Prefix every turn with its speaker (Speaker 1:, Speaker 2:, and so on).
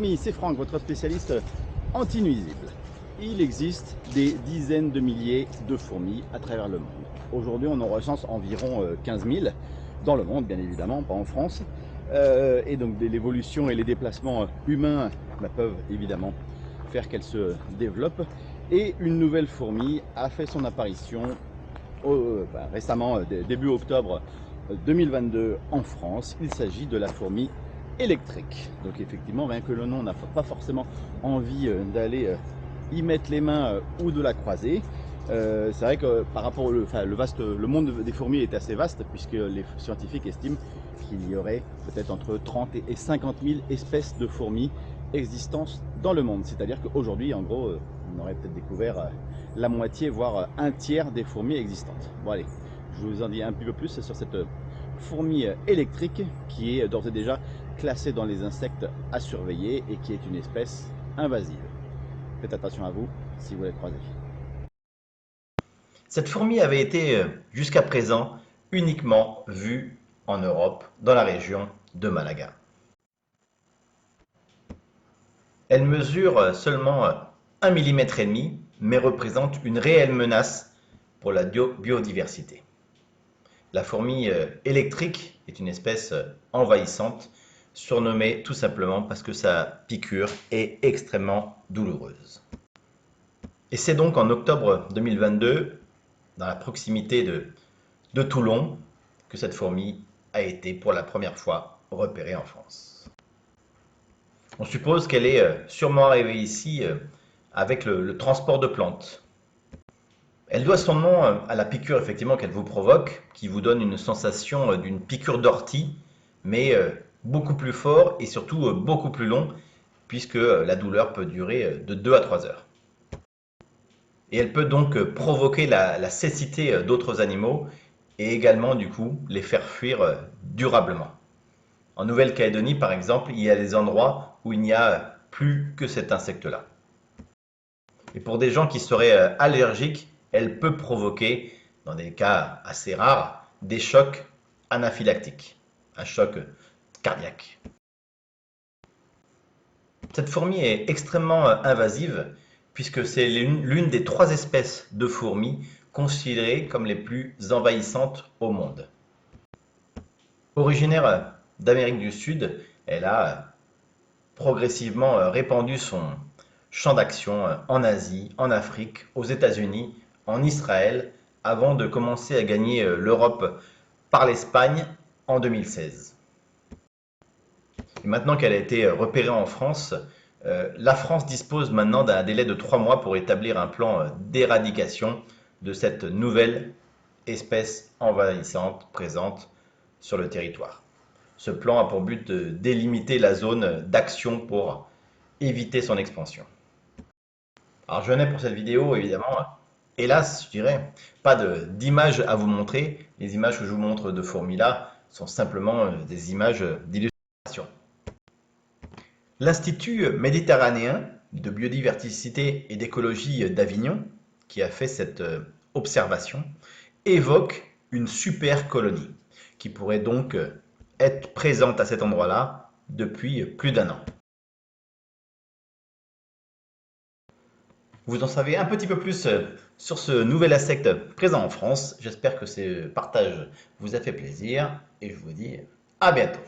Speaker 1: amis, c'est Franck, votre spécialiste anti-nuisibles. Il existe des dizaines de milliers de fourmis à travers le monde. Aujourd'hui, on en recense environ 15 000 dans le monde, bien évidemment, pas en France. Et donc l'évolution et les déplacements humains peuvent évidemment faire qu'elles se développent. Et une nouvelle fourmi a fait son apparition récemment, début octobre 2022 en France. Il s'agit de la fourmi électrique. Donc effectivement, rien que le nom, on n'a pas forcément envie d'aller y mettre les mains ou de la croiser. C'est vrai que par rapport au le monde des fourmis est assez vaste, puisque les scientifiques estiment qu'il y aurait peut-être entre 30 et 50 000 espèces de fourmis existantes dans le monde. C'est-à-dire qu'aujourd'hui, en gros, on aurait peut-être découvert la moitié, voire un tiers des fourmis existantes. Bon allez, je vous en dis un petit peu plus sur cette fourmi électrique qui est d'ores et déjà classée dans les insectes à surveiller et qui est une espèce invasive. Faites attention à vous si vous la croisez.
Speaker 2: Cette fourmi avait été jusqu'à présent uniquement vue en Europe, dans la région de Malaga. Elle mesure seulement 1,5 mm, mais représente une réelle menace pour la biodiversité. La fourmi électrique est une espèce envahissante, surnommée tout simplement parce que sa piqûre est extrêmement douloureuse. Et c'est donc en octobre 2022, dans la proximité de Toulon, que cette fourmi a été pour la première fois repérée en France. On suppose qu'elle est sûrement arrivée ici avec le transport de plantes. Elle doit son nom à la piqûre effectivement qu'elle vous provoque, qui vous donne une sensation d'une piqûre d'ortie, mais beaucoup plus fort et surtout beaucoup plus long, puisque la douleur peut durer de 2 à 3 heures. Et elle peut donc provoquer la cécité d'autres animaux et également du coup les faire fuir durablement. En Nouvelle-Calédonie par exemple, il y a des endroits où il n'y a plus que cet insecte-là. Et pour des gens qui seraient allergiques, elle peut provoquer, dans des cas assez rares, des chocs anaphylactiques, un choc cardiaque. Cette fourmi est extrêmement invasive puisque c'est l'une des 3 espèces de fourmis considérées comme les plus envahissantes au monde. Originaire d'Amérique du Sud, elle a progressivement répandu son champ d'action en Asie, en Afrique, aux États-Unis, en Israël, avant de commencer à gagner l'Europe par l'Espagne en 2016. Et maintenant qu'elle a été repérée en France, la France dispose maintenant d'un délai de 3 mois pour établir un plan d'éradication de cette nouvelle espèce envahissante présente sur le territoire. Ce plan a pour but de délimiter la zone d'action pour éviter son expansion. Alors je venais pour cette vidéo évidemment, hélas je dirais, pas d'images à vous montrer. Les images que je vous montre de fourmis là sont simplement des images d'illustration. L'Institut méditerranéen de biodiversité et d'écologie d'Avignon, qui a fait cette observation, évoque une super colonie qui pourrait donc être présente à cet endroit-là depuis plus d'1 an. Vous en savez un petit peu plus sur ce nouvel insecte présent en France. J'espère que ce partage vous a fait plaisir et je vous dis à bientôt.